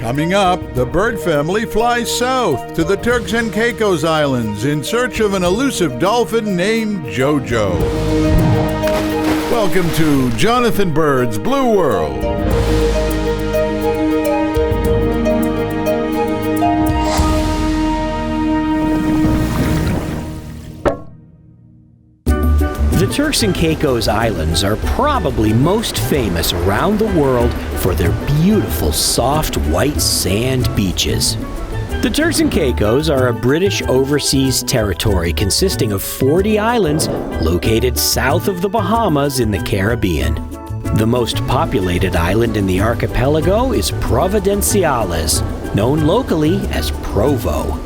Coming up, the bird family flies south to the Turks and Caicos Islands in search of an elusive dolphin named Jojo. Welcome to Jonathan Bird's Blue World. The Turks and Caicos Islands are probably most famous around the world for their beautiful soft white sand beaches. The Turks and Caicos are a British overseas territory consisting of 40 islands located south of the Bahamas in the Caribbean. The most populated island in the archipelago is Providenciales, known locally as Provo.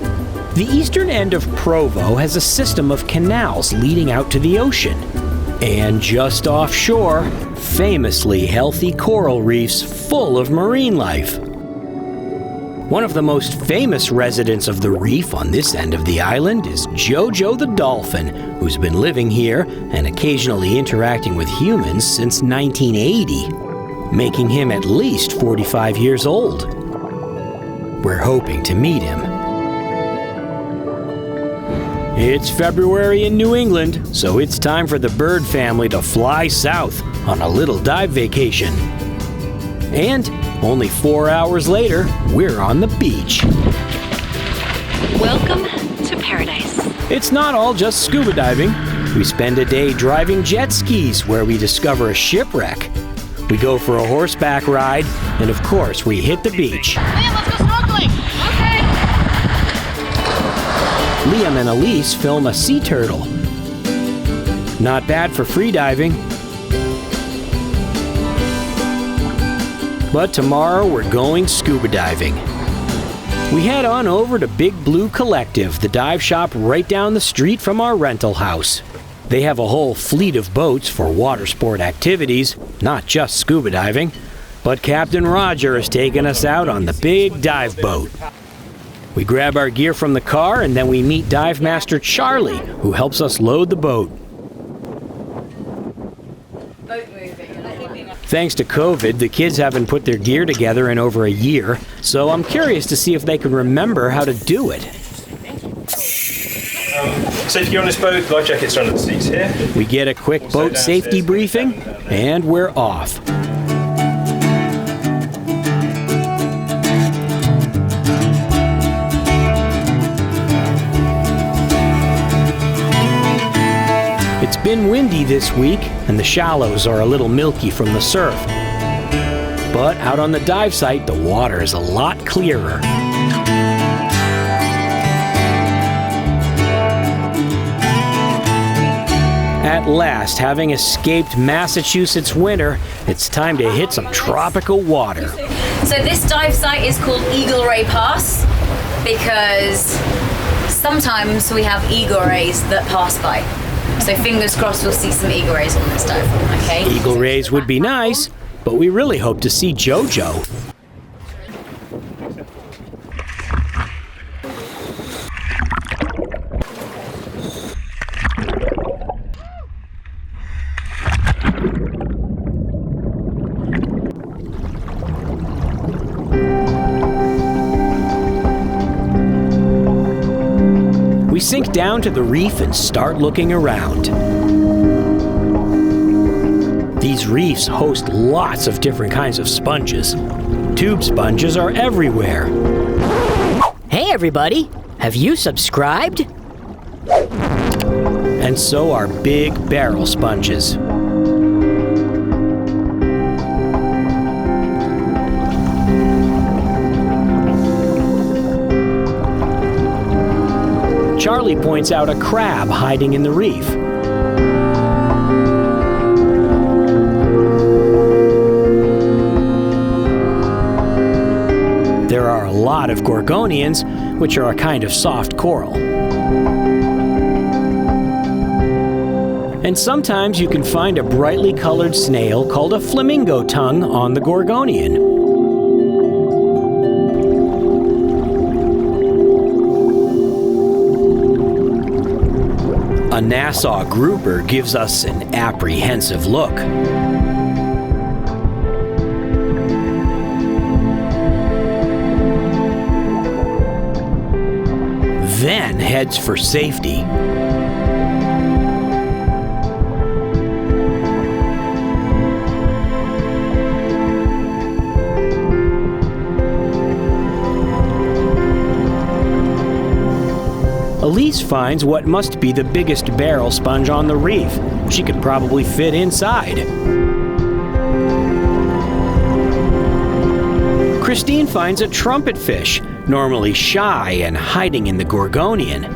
The eastern end of Provo has a system of canals leading out to the ocean. And just offshore, famously healthy coral reefs full of marine life. One of the most famous residents of the reef on this end of the island is Jojo the Dolphin, who's been living here and occasionally interacting with humans since 1980, making him at least 45 years old. We're hoping to meet him. It's February in New England, so it's time for the bird family to fly south on a little dive vacation. And only 4 hours later, we're on the beach. Welcome to paradise. It's not all just scuba diving. We spend a day driving jet skis where we discover a shipwreck. We go for a horseback ride, and of course, we hit the beach. Liam, let's go snorkeling! Okay. Liam and Elise film a sea turtle. Not bad for free diving. But tomorrow we're going scuba diving. We head on over to Big Blue Collective, the dive shop right down the street from our rental house. They have a whole fleet of boats for water sport activities, not just scuba diving. But Captain Roger has taken us out on the big dive boat. We grab our gear from the car and then we meet Dive Master Charlie, who helps us load the boat. Thanks to COVID, the kids haven't put their gear together in over a year, so I'm curious to see if they can remember how to do it. Safety gear on this boat, life jackets are under the seats here. We get a quick boat safety briefing, and we're off. It's been windy this week, and the shallows are a little milky from the surf. But out on the dive site, the water is a lot clearer. At last, having escaped Massachusetts winter, it's time to hit some tropical water. So this dive site is called Eagle Ray Pass because sometimes we have eagle rays that pass by. So fingers crossed we'll see some eagle rays on this dive, okay? Eagle rays would be nice, but we really hope to see Jojo. We sink down to the reef and start looking around. These reefs host lots of different kinds of sponges. Tube sponges are everywhere. Hey everybody, have you subscribed? And so are big barrel sponges. Charlie points out a crab hiding in the reef. There are a lot of gorgonians, which are a kind of soft coral. And sometimes you can find a brightly colored snail called a flamingo tongue on the gorgonian. A Nassau grouper gives us an apprehensive look. heads for safety. Elise finds what must be the biggest barrel sponge on the reef. She could probably fit inside. Christine finds a trumpet fish, normally shy and hiding in the Gorgonian.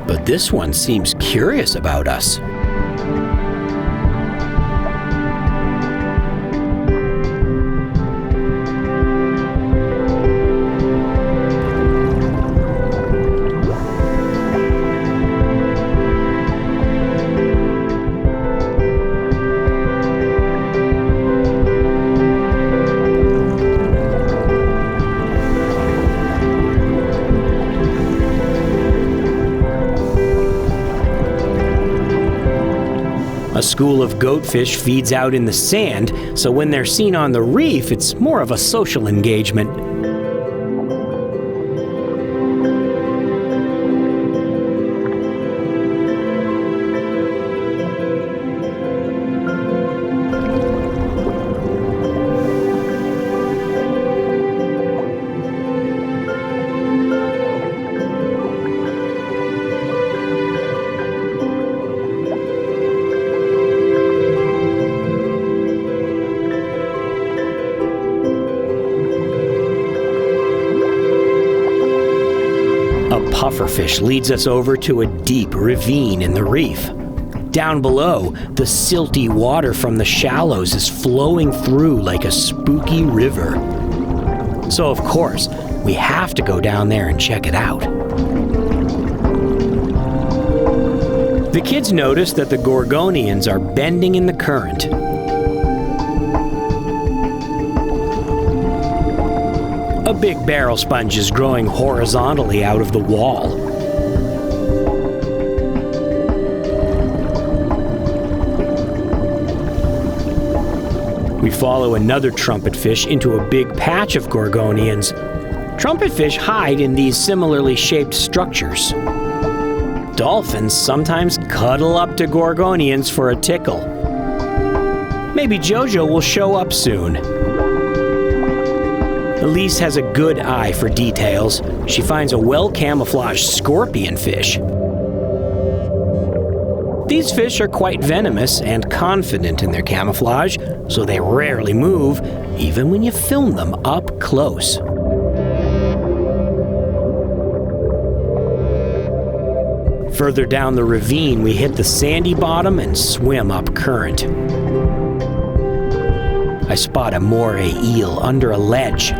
But this one seems curious about us. A school of goatfish feeds out in the sand, so when they're seen on the reef, it's more of a social engagement. Pufferfish leads us over to a deep ravine in the reef. Down below, the silty water from the shallows is flowing through like a spooky river. So of course, we have to go down there and check it out. The kids notice that the Gorgonians are bending in the current. A big barrel sponge is growing horizontally out of the wall. We follow another trumpetfish into a big patch of Gorgonians. Trumpetfish hide in these similarly shaped structures. Dolphins sometimes cuddle up to Gorgonians for a tickle. Maybe Jojo will show up soon. Elise has a good eye for details. She finds a well-camouflaged scorpion fish. These fish are quite venomous and confident in their camouflage, so they rarely move, even when you film them up close. Further down the ravine, we hit the sandy bottom and swim up current. I spot a moray eel under a ledge.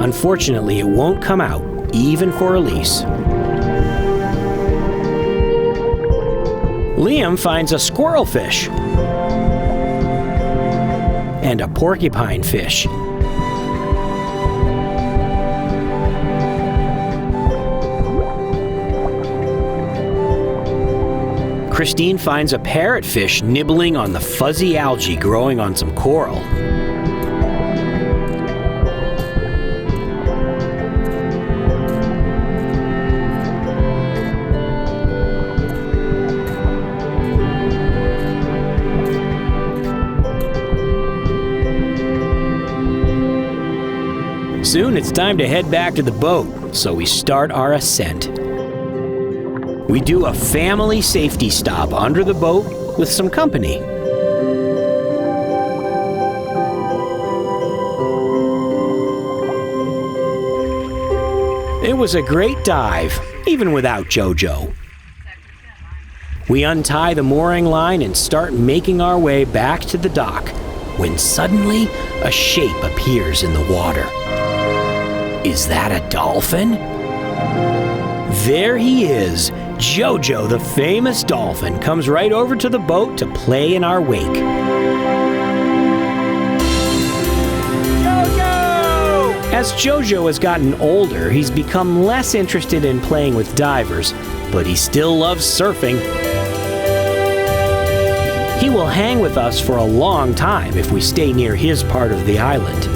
Unfortunately, it won't come out, even for Elise. Liam finds a squirrelfish and a porcupine fish. Christine finds a parrotfish nibbling on the fuzzy algae growing on some coral. Soon it's time to head back to the boat, so we start our ascent. We do a family safety stop under the boat with some company. It was a great dive, even without Jojo. We untie the mooring line and start making our way back to the dock, when suddenly a shape appears in the water. Is that a dolphin? There he is. Jojo, the famous dolphin, comes right over to the boat to play in our wake. Jojo! As Jojo has gotten older, he's become less interested in playing with divers, but he still loves surfing. He will hang with us for a long time if we stay near his part of the island.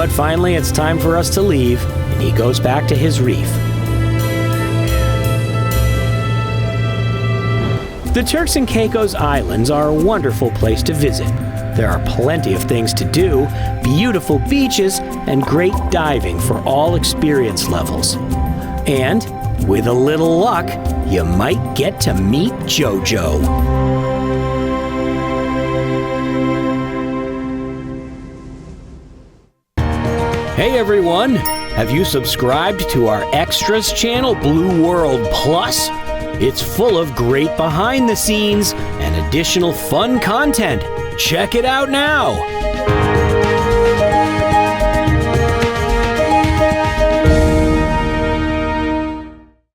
But finally, it's time for us to leave, and he goes back to his reef. The Turks and Caicos Islands are a wonderful place to visit. There are plenty of things to do, beautiful beaches, and great diving for all experience levels. And, with a little luck, you might get to meet Jojo. Hey everyone! Have you subscribed to our Extras channel, Blue World Plus? It's full of great behind the scenes and additional fun content. Check it out now!